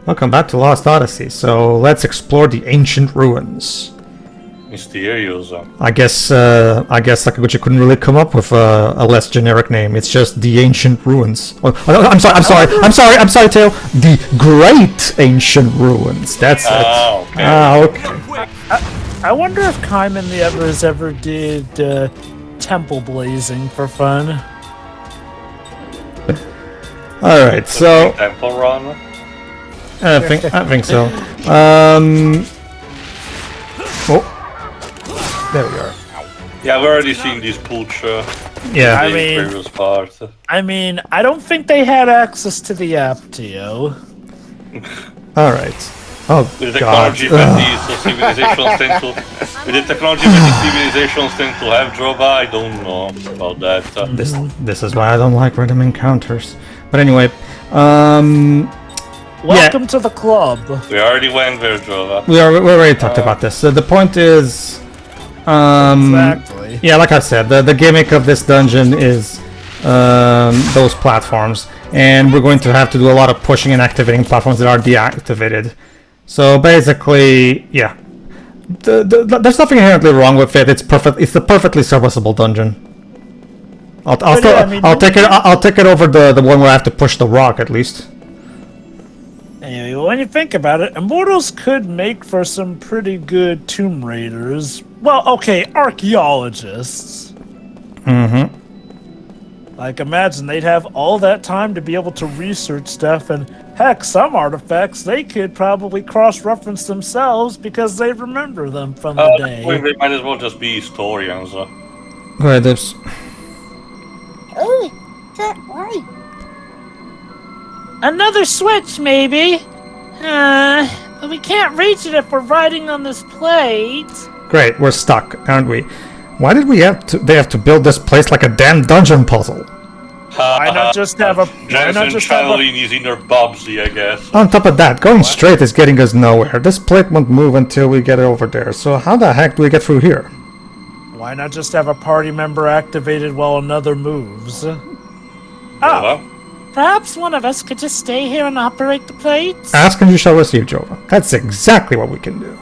Welcome back to Lost Odyssey. So let's explore the ancient ruins. Mysterious. I guess Sakaguchi couldn't really come up with a less generic name. It's just the ancient ruins. Oh, I'm sorry, Tail. The great ancient ruins. That's it. Okay. I wonder if Kaim and the others ever did temple blazing for fun. All right, so Temple Run. I think so. Oh. There we are. Yeah, I've already seen this pooch. Yeah. In the previous part. I mean, I don't think they had access to the Aptio. All right. Oh With the God. technology that these civilizations tend to, with the technology that these civilizations tend to have, Jova, I don't know about that. This is why I don't like random encounters. But anyway, Welcome to the club. We already went there, Jova. we already talked about this. So the point is, Exactly. yeah, like I said, the gimmick of this dungeon is those platforms, and we're going to have to do a lot of pushing and activating platforms that are deactivated. So basically, yeah, there's nothing inherently wrong with it. It's perfect. It's the perfectly serviceable dungeon. I'll take it over the one where I have to push the rock at least. Anyway, when you think about it, Immortals could make for some pretty good Tomb Raiders. Well, okay, archaeologists. Mm-hmm. Like, imagine they'd have all that time to be able to research stuff, and heck, some artifacts they could probably cross-reference themselves because they remember them from the day. They might as well just be historians. Go ahead, Dips. Oh, that right. Another switch, maybe? But we can't reach it if we're riding on this plate. Great, we're stuck, aren't we? Why did they have to build this place like a damn dungeon puzzle? Why not just have a... Jensen channeling his inner Bubsy, I guess. On top of that, going straight is getting us nowhere. This plate won't move until we get it over there. So how the heck do we get through here? Why not just have a party member activated while another moves? Jova? Perhaps one of us could just stay here and operate the plates? Ask and you shall receive, Jova. That's exactly what we can do.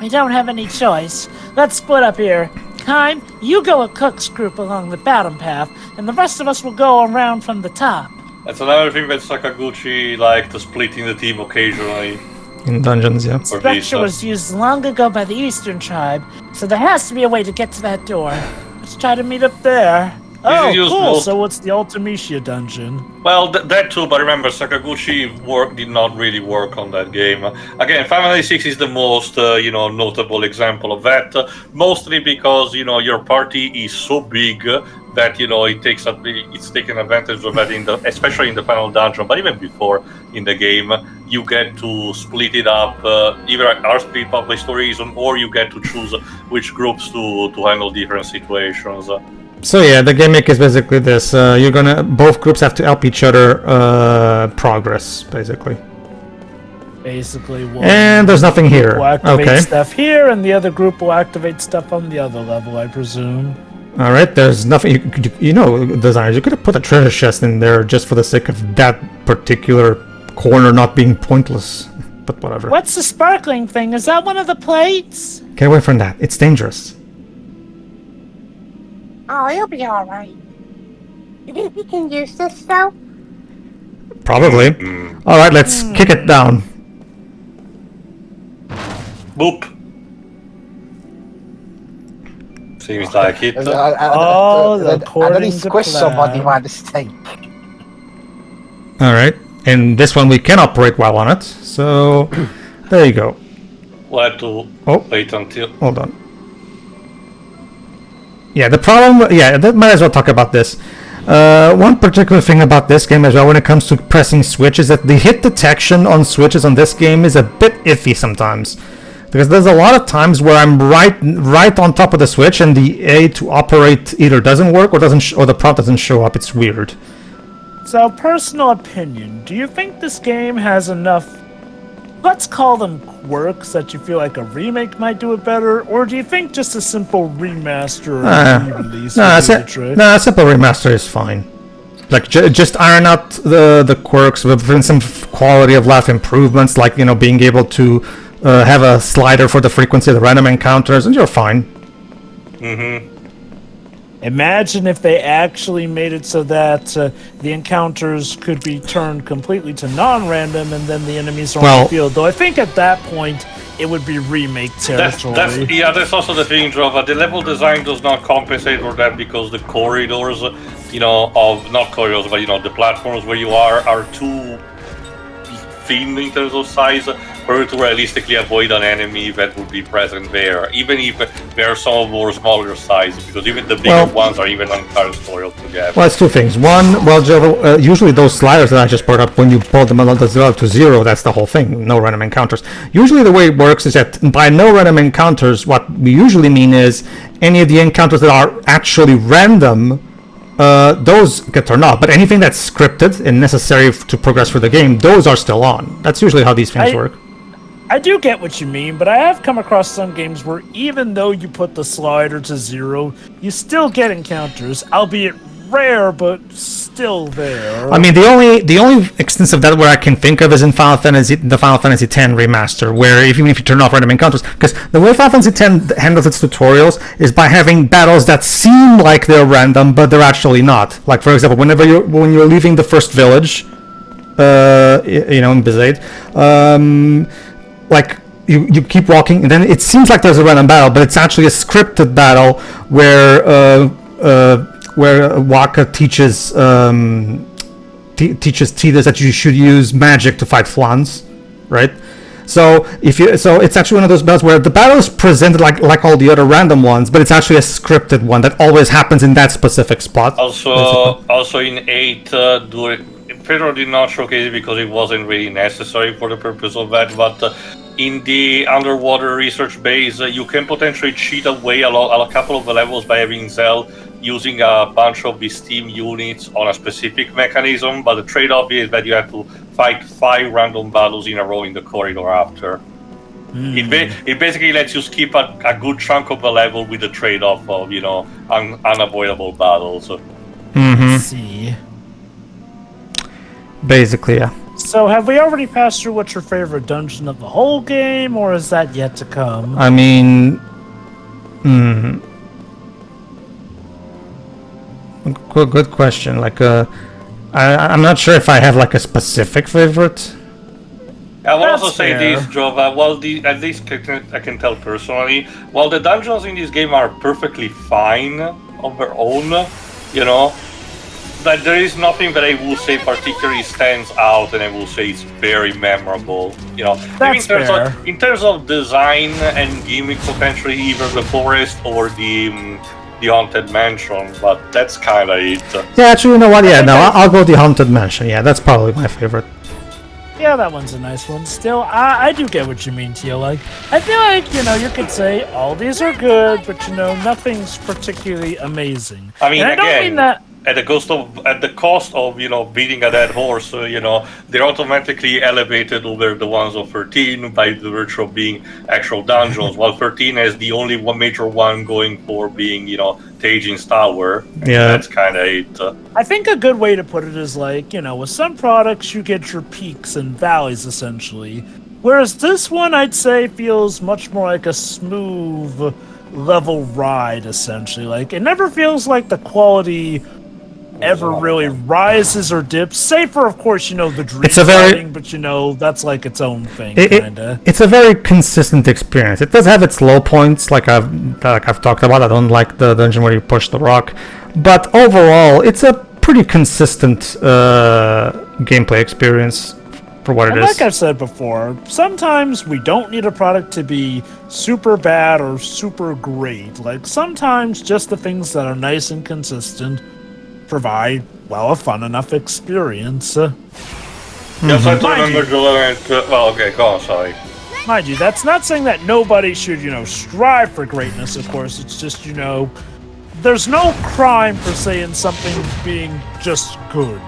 We don't have any choice. Let's split up here. Kaim, you go a cook's group along the bottom path, and the rest of us will go around from the top. That's another thing that Sakaguchi liked, splitting the team occasionally. In dungeons, yeah. Structure was used long ago by the Eastern tribe, so there has to be a way to get to that door. Let's try to meet up there. Oh, used cool, both. so it's the Ultimisia dungeon. Well, that too, but remember, Sakaguchi did not really work on that game. Again, Final Fantasy VI is the most, notable example of that, mostly because, your party is so big that, it's taken advantage of that, especially in the final dungeon, but even before in the game, you get to split it up, either are split up by story reason, or you get to choose which groups to handle different situations. So yeah, the gimmick is basically this. Both groups have to help each other progress, basically. Basically, one And there's nothing here. will activate Okay. stuff here, and the other group will activate stuff on the other level, I presume. All right. There's nothing. Designers, you could have put a treasure chest in there just for the sake of that particular corner not being pointless. But whatever. What's the sparkling thing? Is that one of the plates? Get away from that. It's dangerous. Oh, you'll be alright. You think we can use this, though? Probably. All right. Let's kick it down. Boop. Seems like it. Oh, I according nearly to squished somebody plan. by mistake. All right. And this one we can operate while on it. So there you go. We'll have to wait until... Hold on. Yeah, the problem... Yeah, that might as well talk about this. One particular thing about this game as well when it comes to pressing switch is that the hit detection on switches on this game is a bit iffy sometimes. Because there's a lot of times where I'm right on top of the switch and the A to operate either doesn't work or or the prompt doesn't show up. It's weird. So, personal opinion, do you think this game has enough, let's call them quirks, that you feel like a remake might do it better? Or do you think just a simple remaster or re-release would do the trick? A simple remaster is fine. Like just iron out the quirks within some quality of life improvements, like being able to have a slider for the frequency of the random encounters, and you're fine. Imagine if they actually made it so that the encounters could be turned completely to non-random, and then the enemies are on the field. Though I think at that point it would be remake territory. That's also the thing, Jova. The level design does not compensate for that because the corridors, of not corridors, but the platforms where you are too thin in terms of size for you to realistically avoid an enemy that would be present there, even if they are some more smaller size, because even the bigger ones are even entire story altogether. Well, it's two things. One, usually those sliders that I just brought up, when you pull them to 0, that's the whole thing. No random encounters. Usually the way it works is that by no random encounters, what we usually mean is any of the encounters that are actually random, those get turned off. But anything that's scripted and necessary to progress through the game, those are still on. That's usually how these things work. I do get what you mean, but I have come across some games where even though you put the slider to 0, you still get encounters, albeit rare, but still there. I mean, the only instance of that where I can think of is in the Final Fantasy X remaster, where even if you turn off random encounters, because the way Final Fantasy X handles its tutorials is by having battles that seem like they're random, but they're actually not. Like, for example, when you're leaving the first village, in Bezaid, like you keep walking, and then it seems like there's a random battle, but it's actually a scripted battle where Waka teaches Tidus that you should use magic to fight Flans, right? So it's actually one of those battles where the battle is presented like all the other random ones, but it's actually a scripted one that always happens in that specific spot. Also in 8, Pedro did not showcase it because it wasn't really necessary for the purpose of that, but in the underwater research base, you can potentially cheat away a couple of the levels by having Zell using a bunch of the steam units on a specific mechanism, but the trade-off is that you have to fight 5 random battles in a row in the corridor after. It basically lets you skip a good chunk of the level with the trade-off of, unavoidable battles. Let's see. Basically, yeah. So, have we already passed through what's your favorite dungeon of the whole game, or is that yet to come? I mean, good question. Like, I'm not sure if I have like a specific favorite. I will also say this, Jova. At least I can tell personally, while the dungeons in this game are perfectly fine on their own, that there is nothing that I will say particularly stands out, and I will say it's very memorable. That's fair. In terms of design and gimmick, potentially either the forest or the haunted mansion, but that's kind of it. Yeah, actually, you know what? Yeah, no, I'll go the haunted mansion. Yeah, that's probably my favorite. Yeah, that one's a nice one. Still, I do get what you mean, Tio. Like, I feel like, you could say all these are good, but, nothing's particularly amazing. I mean, and I don't mean that... At the cost of beating a dead horse, they're automatically elevated over the ones of 13 by the virtue of being actual dungeons, while 13 has the only one major one going for being, Tajin's Tower. Yeah, that's kind of it. I think a good way to put it is like, with some products you get your peaks and valleys essentially, whereas this one I'd say feels much more like a smooth level ride essentially. Like, it never feels like the quality ever really rises or dips, save for, of course, the dream fighting, but that's like its own thing, kinda. It's a very consistent experience. It does have its low points, like I've talked about. I don't like the dungeon where you push the rock, but overall, it's a pretty consistent gameplay experience for what it is. Like I've said before, sometimes we don't need a product to be super bad or super great. Like, sometimes just the things that are nice and consistent provide, a fun enough experience. Yes, I do remember okay, go on, sorry. Mind you, that's not saying that nobody should, strive for greatness, of course. It's just, there's no crime, per se, in something being just good.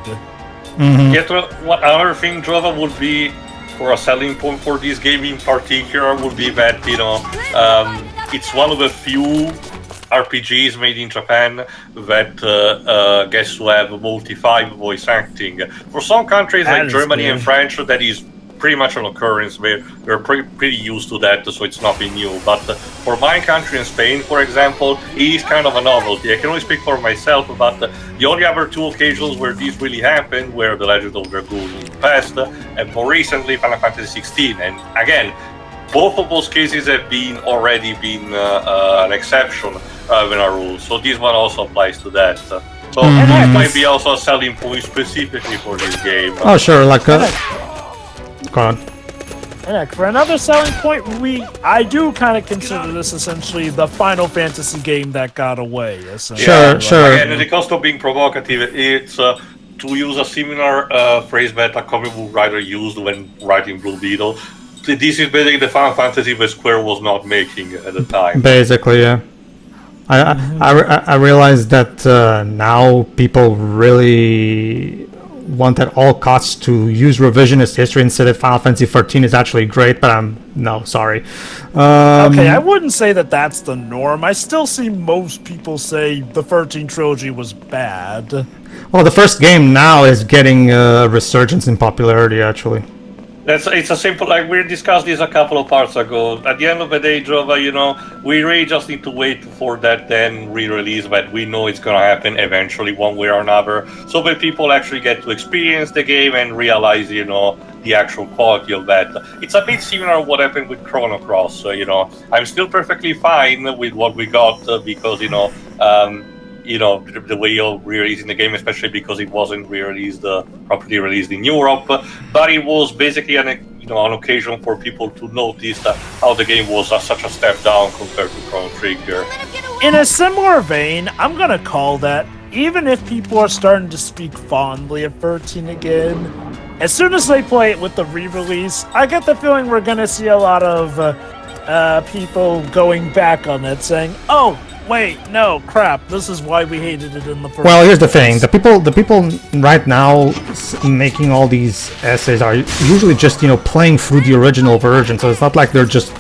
Yet, what other thing, Jova, would be, for a selling point for this game in particular, would be that, it's one of the few RPGs made in Japan that gets to have multi-5 voice acting. For some countries like Germany and French, that is pretty much an occurrence. We're pretty used to that, so it's nothing new. But for my country and Spain, for example, it is kind of a novelty. I can only speak for myself, but the only other two occasions where this really happened were The Legend of Dragoon in the past, and more recently Final Fantasy XVI. And again, both of those cases have already been an exception in our rules. So this one also applies to that. So it might be also a selling point specifically for this game. Oh, sure, like go on. And for another selling point, I do kind of consider this essentially the Final Fantasy game that got away. Sure. Again, at the cost of being provocative, it's to use a similar phrase that a comic book writer used when writing Blue Beetle. This is basically the Final Fantasy that Square was not making at the time. Basically, yeah. I realized that now people really want at all costs to use revisionist history instead of Final Fantasy 13 is actually great, but no, sorry. Okay, I wouldn't say that that's the norm. I still see most people say the 13 trilogy was bad. Well, the first game now is getting a resurgence in popularity, actually. It's a simple, like we discussed this a couple of parts ago. At the end of the day, Jova, we really just need to wait for that then re-release that we know it's going to happen eventually one way or another, so that people actually get to experience the game and realize, the actual quality of that. It's a bit similar to what happened with Chrono Cross. I'm still perfectly fine with what we got because, the way of re-releasing the game, especially because it wasn't re-released, properly released in Europe. But it was basically an occasion for people to notice how the game was such a step down compared to Chrono Trigger. In a similar vein, I'm gonna call that, even if people are starting to speak fondly of 13 again, as soon as they play it with the re-release, I get the feeling we're gonna see a lot of people going back on it, saying, "Oh, wait, no, crap, this is why we hated it in the first Well, here's the thing. The people right now making all these essays are usually just, playing through the original version. So it's not like they're just,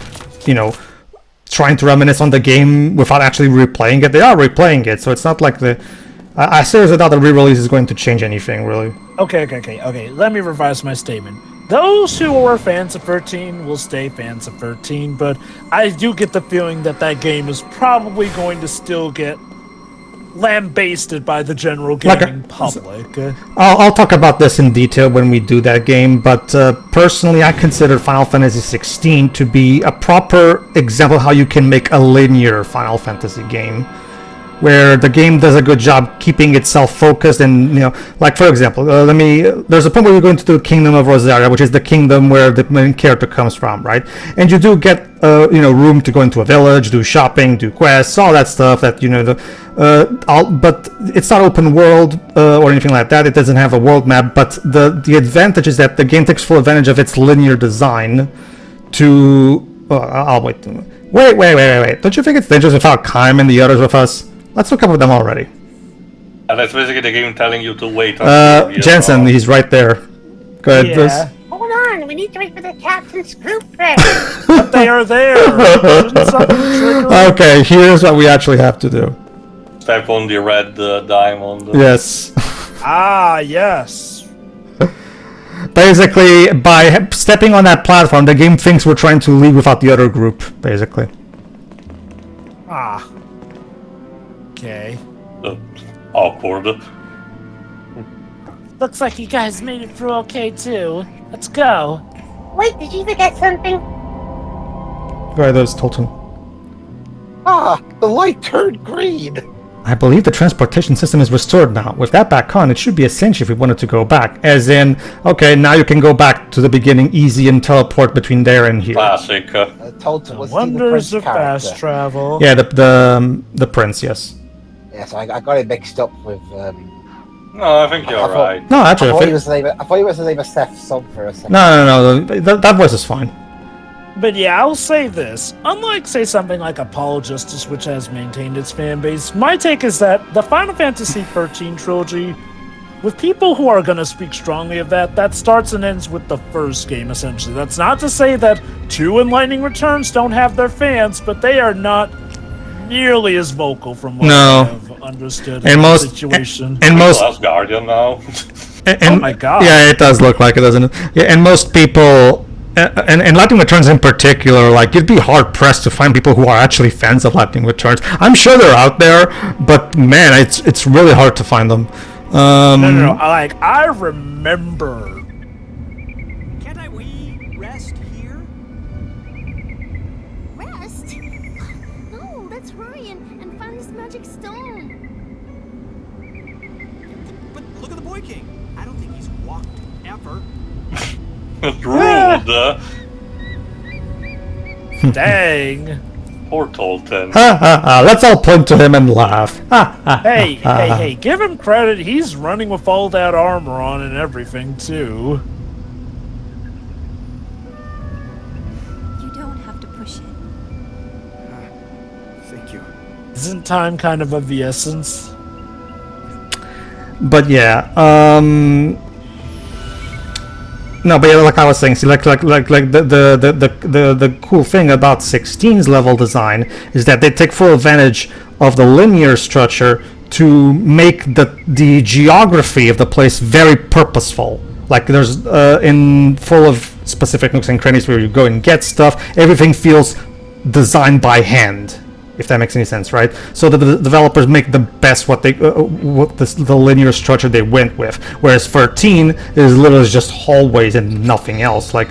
trying to reminisce on the game without actually replaying it. They are replaying it. So it's not like I seriously doubt the re-release is going to change anything, really. Okay. Let me revise my statement. Those who were fans of 13 will stay fans of 13, but I do get the feeling that game is probably going to still get lambasted by the general gaming public. I'll talk about this in detail when we do that game, but personally I consider Final Fantasy 16 to be a proper example of how you can make a linear Final Fantasy game, where the game does a good job keeping itself focused. And like for example, there's a point where you're going to the Kingdom of Rosaria, which is the kingdom where the main character comes from, right? And you do get room to go into a village, do shopping, do quests, all that stuff that but it's not open world or anything like that. It doesn't have a world map, but the advantage is that the game takes full advantage of its linear design to I'll wait. Don't you think it's dangerous without Kaim and the others with us? Let's look up with them already. And that's basically the game telling you to wait. Jensen, he's right there. Go ahead, Bruce. Hold on, we need to wait for the captain's group friend. But they are there. Okay, here's what we actually have to do. Step on the red diamond. Yes. Yes. Basically, by stepping on that platform, the game thinks we're trying to leave without the other group, basically. Okay. Awkward. Looks like you guys made it through okay, too. Let's go. Wait, did you forget something? Go ahead, there's Tolton. The light turned green. I believe the transportation system is restored now. With that back on, it should be essential if we wanted to go back. As in, okay, now you can go back to the beginning easy and teleport between there and here. Classic. Tolton was Wonders the of Prince fast character. travel. Yeah, the prince, yes. Yes, I got it mixed up with. No, I think you're right. No, actually, I thought he was the name of Seth's son for a second. No. That voice is fine. But yeah, I'll say this. Unlike, say, something like Apollo Justice, which has maintained its fan base, my take is that the Final Fantasy XIII trilogy, with people who are going to speak strongly of that starts and ends with the first game, essentially. That's not to say that 2 and Lightning Returns don't have their fans, but they are not nearly as vocal from what No. I have understood And in most- the situation. And most, Last Guardian now. and, Oh my God. Yeah, it does look like it, doesn't it? Yeah, and most people, and Lightning Returns in particular, like you'd be hard pressed to find people who are actually fans of Lightning Returns. I'm sure they're out there, but man, it's really hard to find them. No. I remember. Can't we rest here? Rest? No, let's hurry and find this magic stone. But look at the Boy King. I don't think he's walked ever. Rude. Dang. Poor Tolton. Ha ha ha! Let's all point to him and laugh. Ha ha! Hey, give him credit. He's running with all that armor on and everything, too. You don't have to push it. Thank you. Isn't time kind of the essence? But yeah, no, but yeah, like I was saying, see, like the cool thing about 16's level design is that they take full advantage of the linear structure to make the geography of the place very purposeful. Like there's in full of specific nooks and crannies where you go and get stuff. Everything feels designed by hand, if that makes any sense, right? So the developers make the best what the linear structure they went with, whereas 13 is literally just hallways and nothing else. Like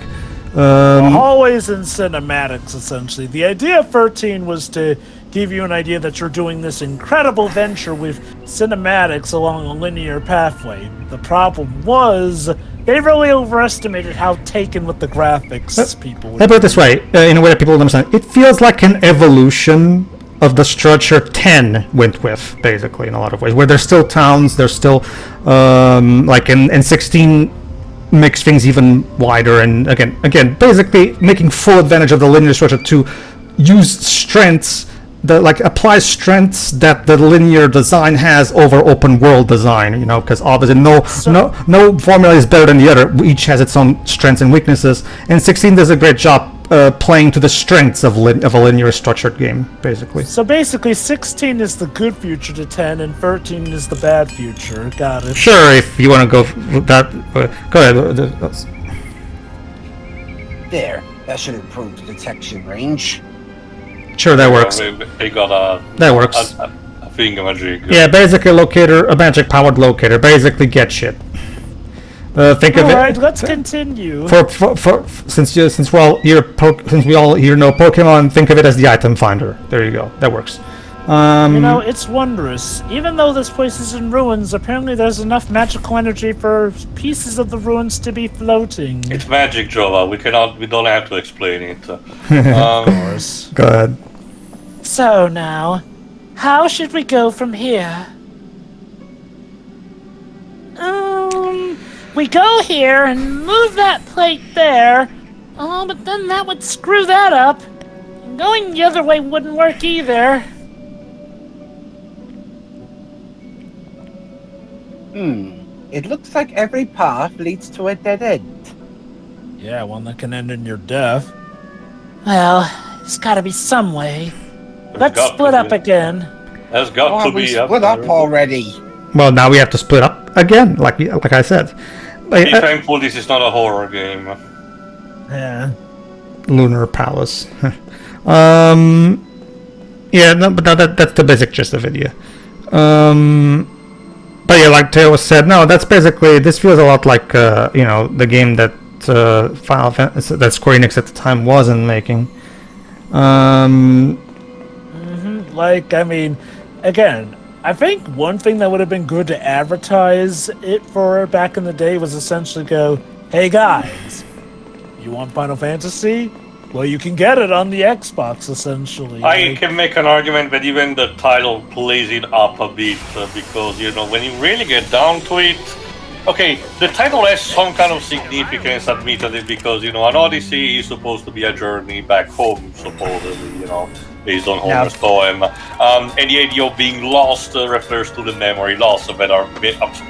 Hallways and cinematics, essentially. The idea of 13 was to give you an idea that you're doing this incredible venture with cinematics along a linear pathway. The problem was they really overestimated how taken with the graphics people would Let me put it this way, in a way that people understand. It feels like an evolution of the structure 10 went with, basically, in a lot of ways, where there's still towns, there's still, like, in 16 makes things even wider, and again, basically making full advantage of the linear structure to use strengths, apply strengths that the linear design has over open world design, you know, because obviously no formula is better than the other. Each has its own strengths and weaknesses, and 16 does a great job playing to the strengths of a linear structured game, basically. So basically, 16 is the good future to 10, and 13 is the bad future. Got it. Sure, if you want to go that, go ahead. There. That should improve the detection range. Sure, that works. They got That works. a thingamajig. Yeah, basically a magic powered locator, basically get shit. Think of All it. right, let's continue. Since we all here know Pokemon, think of it as the item finder. There you go. That works. You know, it's wondrous. Even though this place is in ruins, apparently there's enough magical energy for pieces of the ruins to be floating. It's magic, Jova. We don't have to explain it. Of course. Go ahead. So now, how should we go from here? We go here and move that plate there. Oh, but then that would screw that up. And going the other way wouldn't work either. It looks like every path leads to a dead end. Yeah, one that can end in your death. Well, there's gotta be some way. Let's got split to up be. again. There's got to we be split up there. already. Well, now we have to split up again, like I said. Be thankful this is not a horror game. Yeah. Lunar Palace. Yeah, no, but that's the basic gist of it, yeah. But yeah, like Teo said, no, that's basically, this feels a lot like, you know, the game that Final Fantasy, that Square Enix at the time wasn't making. Like, I mean, again, I think one thing that would have been good to advertise it for back in the day was essentially go, hey guys, you want Final Fantasy? Well, you can get it on the Xbox, essentially. I can make an argument that even the title plays it up a bit, because, you know, when you really get down to it, okay, the title has some kind of significance, admittedly, because, you know, an Odyssey is supposed to be a journey back home, supposedly, you know, based on Homer's poem. And the idea of being lost refers to the memory loss that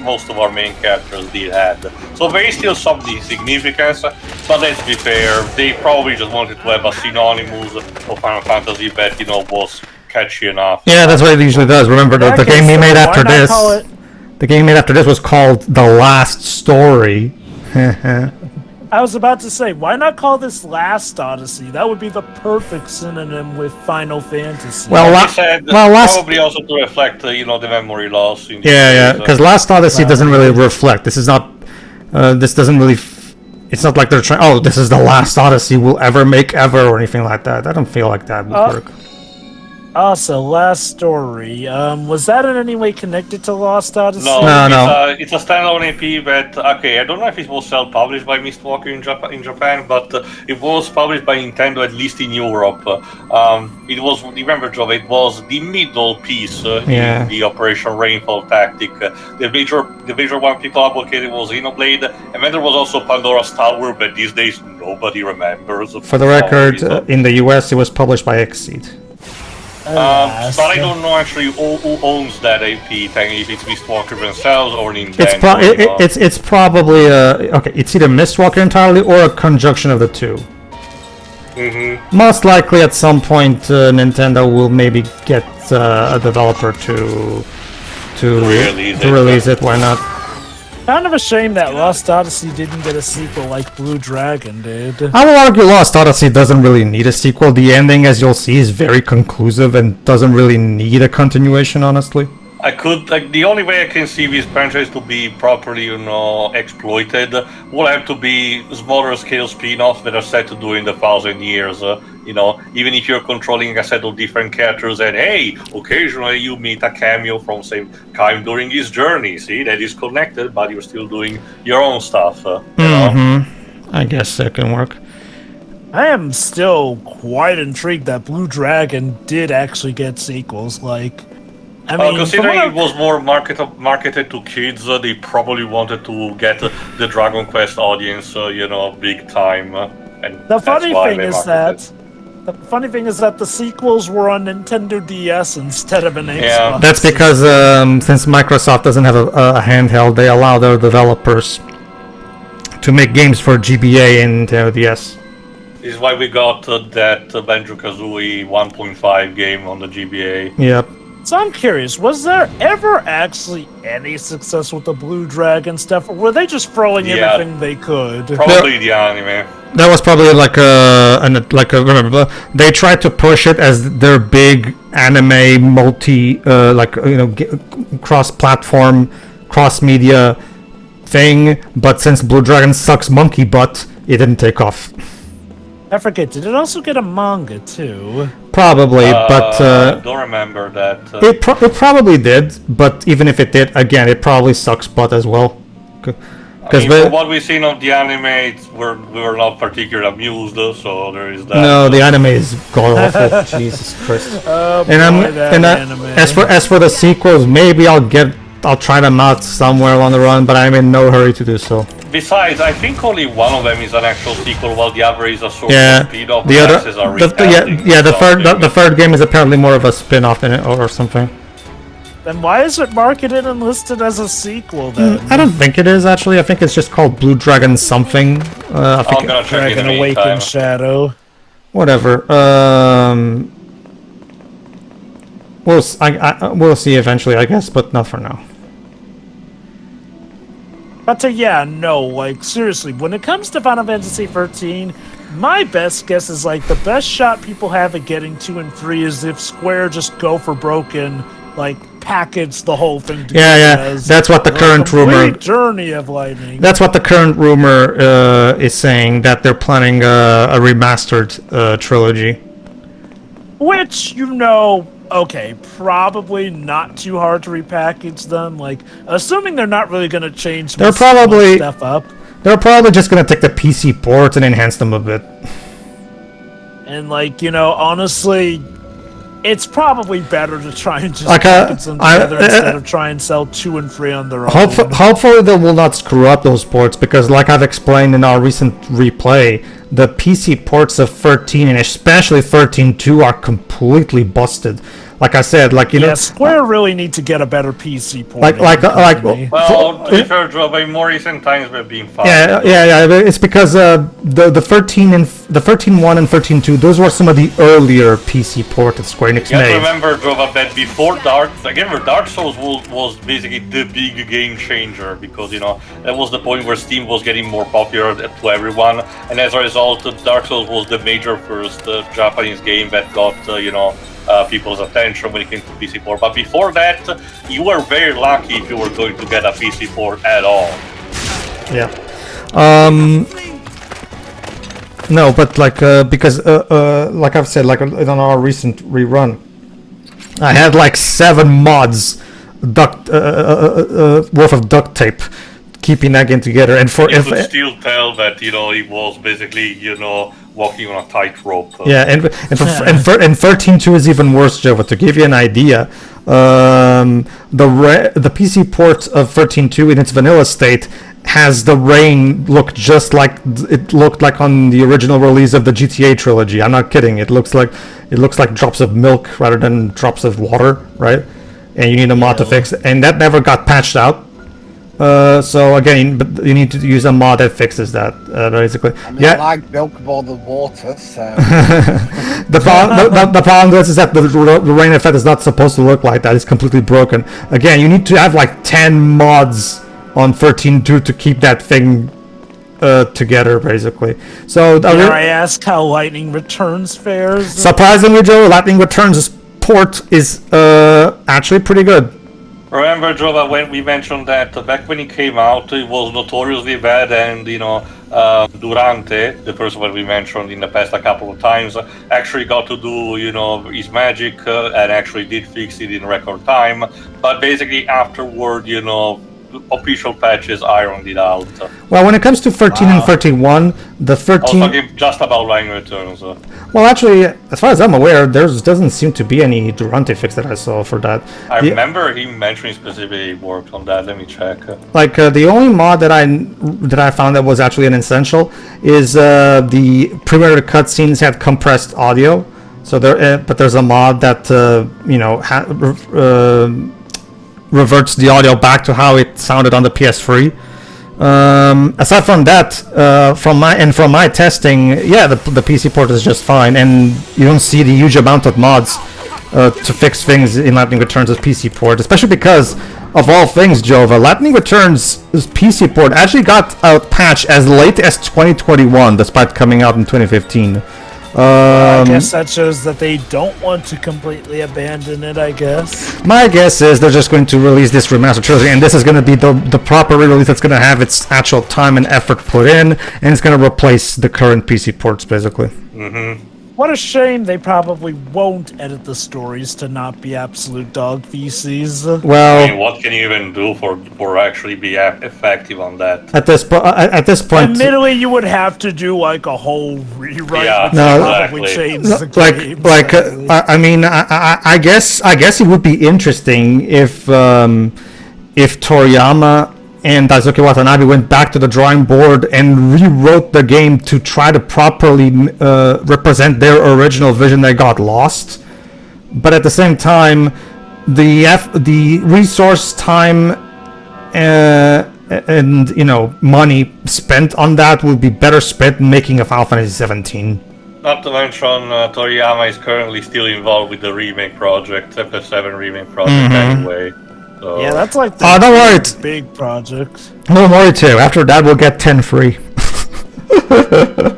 most of our main characters did have. So there is still some significance, but let's be fair, they probably just wanted to have a synonymous of Final Fantasy that, you know, was catchy enough. Yeah, that's what it usually does. Remember, the game he made after this. The game made after this was called The Last Story. I was about to say, why not call this Last Odyssey? That would be the perfect synonym with Final Fantasy. Well, probably also to reflect, the memory loss. Because Last Odyssey doesn't really reflect. This is not. This doesn't really. It's not like they're trying. Oh, this is the last Odyssey we'll ever make ever, or anything like that. I don't feel like that would work. Also, Last Story. Was that in any way connected to Lost Odyssey? No. It's a standalone AP, but I don't know if it was self-published by Mistwalker in Japan, but it was published by Nintendo, at least in Europe. It was, remember, Joe, it was the middle piece in the Operation Rainfall tactic. The major one people advocated was Xenoblade, and then there was also Pandora's Tower, but these days nobody remembers. For the record, in the US, it was published by Exceed. But I don't know actually who owns that AP thing, if it's Mistwalker themselves or Nintendo. It's probably it's either Mistwalker entirely or a conjunction of the two. Most likely at some point Nintendo will maybe get a developer to release it. Why not? Kind of a shame that Lost Odyssey didn't get a sequel like Blue Dragon did. I will argue Lost Odyssey doesn't really need a sequel. The ending, as you'll see, is very conclusive and doesn't really need a continuation, honestly. The only way I can see this franchise to be properly, exploited will have to be smaller scale spin-offs that are set to do in the 1,000 years. Even if you're controlling a set of different characters, and hey, occasionally you meet a cameo from same kind during his journey. See, that is connected, but you're still doing your own stuff. I guess that can work. I am still quite intrigued that Blue Dragon did actually get sequels. Considering it was more marketed to kids, they probably wanted to get the Dragon Quest audience, big time. And the funny thing is that the sequels were on Nintendo DS instead of an Xbox. Yeah. That's because since Microsoft doesn't have a handheld, they allow their developers to make games for GBA and Nintendo DS. This is why we got that Banjo-Kazooie 1.5 game on the GBA. Yep. So I'm curious, was there ever actually any success with the Blue Dragon stuff, or were they just throwing everything they could? Probably the anime. That was probably remember, they tried to push it as their big anime cross-platform, cross-media thing, but since Blue Dragon sucks monkey butt, it didn't take off. I forget, did it also get a manga too? Probably, but I don't remember that. It probably did, but even if it did, again, it probably sucks butt as well. From what we've seen of the anime, we were not particularly amused, so there is that. No, the anime is god awful. Jesus Christ! As for the sequels, maybe I'll try them out somewhere along the run, but I'm in no hurry to do so. Besides, I think only one of them is an actual sequel, while the other is a sort of speed-off. The third game is apparently more of a spin-off in it or something. Then why is it marketed and listed as a sequel then? I don't think it is actually. I think it's just called Blue Dragon something. I think I'm gonna check Dragon Awakened Shadow. Whatever. We'll see eventually, I guess, but not for now. But seriously, when it comes to Final Fantasy 13, my best guess is the best shot people have at getting 2 and 3 is if Square just go for broke and package the whole thing together. Yeah. That's what the current rumor. Journey of Lightning. That's what the current rumor is saying, that they're planning a remastered trilogy. Which probably not too hard to repackage them. Assuming they're not really going to change stuff up. They're probably just going to take the PC ports and enhance them a bit. And honestly, it's probably better to try and just package them together instead of try and sell 2 and 3 on their own. Hopefully they will not screw up those ports, because like I've explained in our recent replay, the PC ports of 13 and especially 13.2 are completely busted. like I said, like you know, Square really need to get a better PC port. Well, to be fair, Joe, in more recent times we've been fine. Yeah. It's because the 13 and the 13.1 and 13.2, those were some of the earlier PC ports that Square Enix You have made. to remember, Joe, that before Dark Souls was basically the big game changer, because that was the point where Steam was getting more popular to everyone, and as a result, Dark Souls was the major first Japanese game that got people's attention when it came to PC port. But before that, you were very lucky if you were going to get a PC port at all. Yeah. No, but like because like I've said, like on our recent rerun, I had like 7 mods worth of duct tape keeping that game together, and you could still tell that it was basically walking on a tightrope. Yeah, and 13.2 is even worse, Joe. But to give you an idea, the PC port of 13.2 in its vanilla state has the rain look just like it looked like on the original release of the GTA trilogy. I'm not kidding. It looks like drops of milk rather than drops of water, right? And you need a mod to fix it, and that never got patched out. So again, but you need to use a mod that fixes that, basically. I mean, I like milk more than water, so... the problem is that the rain effect is not supposed to look like that. It's completely broken. Again, you need to have like 10 mods on 13.2 to keep that thing together, basically. So dare I ask how Lightning Returns fares? Surprisingly, Joe, Lightning Returns' port is actually pretty good. Remember, Joe, that when we mentioned that back when it came out, it was notoriously bad, and Durante, the person that we mentioned in the past a couple of times, actually got to do his magic and actually did fix it in record time. But basically, afterward, official patches ironed it out. Well, when it comes to 13 and 13.1, the 13... I was talking just about Lightning Returns. Well, actually, as far as I'm aware, there doesn't seem to be any Durante fix that I saw for that. I remember him mentioning specifically worked on that. Let me check. Like, the only mod that I found that was actually an essential is the premier cutscenes had compressed audio. So but there's a mod that, reverts the audio back to how it sounded on the PS3. Aside from that, from my testing, yeah, the PC port is just fine, and you don't see the huge amount of mods to fix things in Lightning Returns' PC port, especially because of all things, Jova, Lightning Returns' PC port actually got a patch as late as 2021, despite coming out in 2015. I guess that shows that they don't want to completely abandon it, I guess. My guess is they're just going to release this remastered trilogy, and this is going to be the proper re-release that's going to have its actual time and effort put in, and it's going to replace the current PC ports, basically. Mm-hmm. What a shame they probably won't edit the stories to not be absolute dog feces. Well, I mean, what can you even do for actually be effective on that? At this point, admittedly, you would have to do like a whole rewrite. Yeah, probably change the game. I guess it would be interesting if Toriyama and Daisuke Watanabe went back to the drawing board and rewrote the game to try to properly represent their original vision that got lost. But at the same time, the resource, time, and money spent on that would be better spent making a Final Fantasy 17. Not to mention, Toriyama is currently still involved with the remake project, FF7 remake project anyway. So. Yeah, that's like don't worry, big project. No worry too. After that, we'll get 10 free.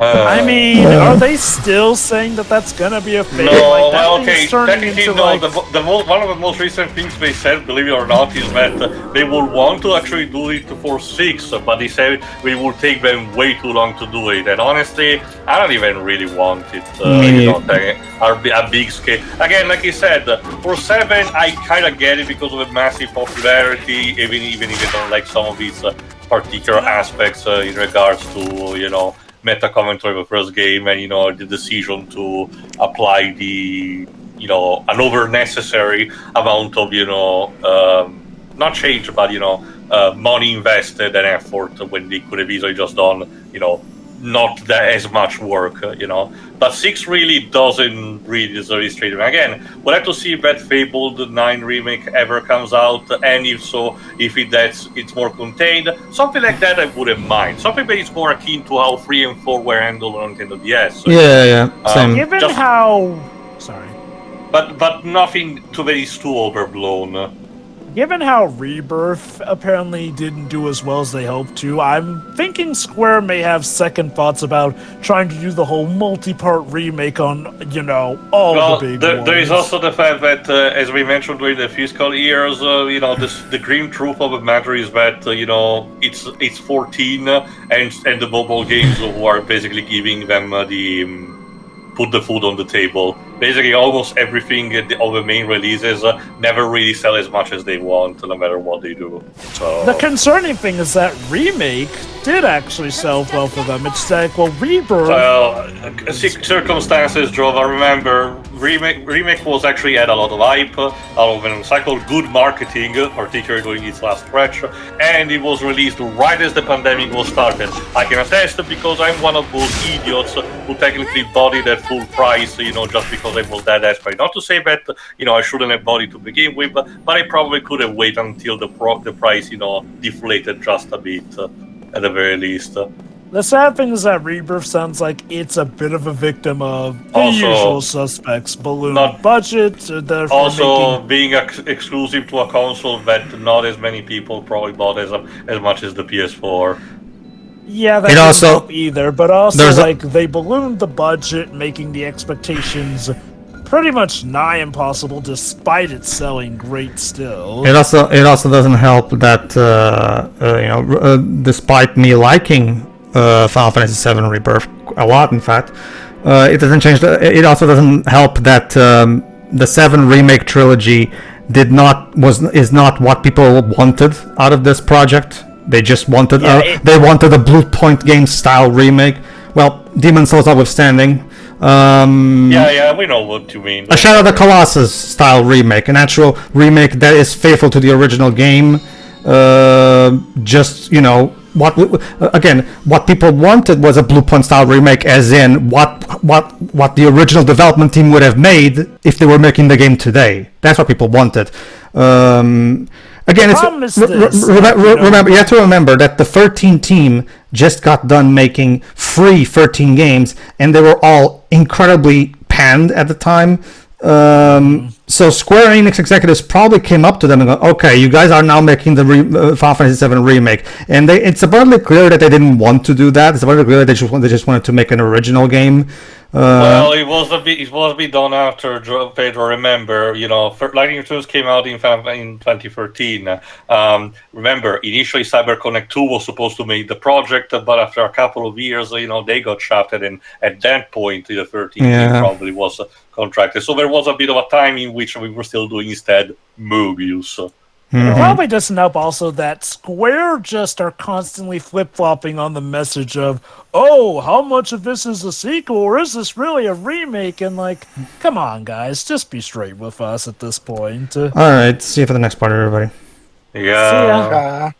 I mean, are they still saying that that's gonna be a thing? No, well, okay, technically no. One of the most recent things they said, believe it or not, is that they would want to actually do it for 6, but they said we will take them way too long to do it. And honestly, I don't even really want it. A big scale. Again, like I said, for 7, I kind of get it because of the massive popularity, even if you don't like some of these particular aspects in regards to meta commentary of the first game, and the decision to apply the an over necessary amount of not change but money invested and effort when they could have easily just done not that as much work, But 6 really doesn't really deserve this treatment. Again, we'll have to see if that Fabled 9 remake ever comes out, and if so, if it's more contained. Something like that I wouldn't mind. Something that is more akin to how 3 and 4 were handled on Nintendo DS. Yeah, same. Given how... Sorry. But nothing that is too overblown. Given how Rebirth apparently didn't do as well as they hoped to, I'm thinking Square may have second thoughts about trying to do the whole multi-part remake on, all the big ones. There is also the fact that, as we mentioned during the fiscal years, the grim truth of the matter is that, it's 14 and the mobile games who are basically giving them put the food on the table. Basically, almost everything of the main releases never really sell as much as they want, no matter what they do. So the concerning thing is that Remake did actually sell well for them. It's like, well, Rebirth... Well, circumstances drove. I remember Remake was actually had a lot of hype, a lot of cycled good marketing, particularly during its last stretch, and it was released right as the pandemic was started. I can attest because I'm one of those idiots who technically bought it at full price, just because I was that desperate. Not to say that, I shouldn't have bought it to begin with, but I probably could have waited until the price, deflated just a bit, at the very least. The sad thing is that Rebirth sounds like it's a bit of a victim of the usual suspects. Balloon budget, therefore also being exclusive to a console that not as many people probably bought as much as the PS4. Yeah, that doesn't help either, but also they ballooned the budget, making the expectations pretty much nigh impossible, despite it selling great still. It also doesn't help that despite me liking Final Fantasy VII Rebirth a lot, in fact, it doesn't change. It also doesn't help that the 7 remake trilogy is not what people wanted out of this project. They just wanted a Blue Point game style remake. Well, Demon's Souls notwithstanding. We know what you mean. A Shadow of the Colossus style remake, an actual remake that is faithful to the original game. What people wanted was a Blue Point style remake, as in what the original development team would have made if they were making the game today. That's what people wanted. Again, remember, you have to remember that the 13 team just got done making free 13 games, and they were all incredibly panned at the time. So Square Enix executives probably came up to them and go, "Okay, you guys are now making the Final Fantasy VII remake," and it's abundantly clear that they didn't want to do that. It's abundantly clear that they just wanted to make an original game. Well, it was a bit done after Pedro. Remember, Lightning Returns came out in 2013. Remember, initially CyberConnect 2 was supposed to make the project, but after a couple of years, they got shafted, and at that point, the 13 probably was contracted. So there was a bit of a time in which we were still doing instead movies. It probably doesn't help also that Square just are constantly flip-flopping on the message of, oh, how much of this is a sequel, or is this really a remake? And come on, guys, just be straight with us at this point. Alright, see you for the next part, everybody. Yeah. See ya.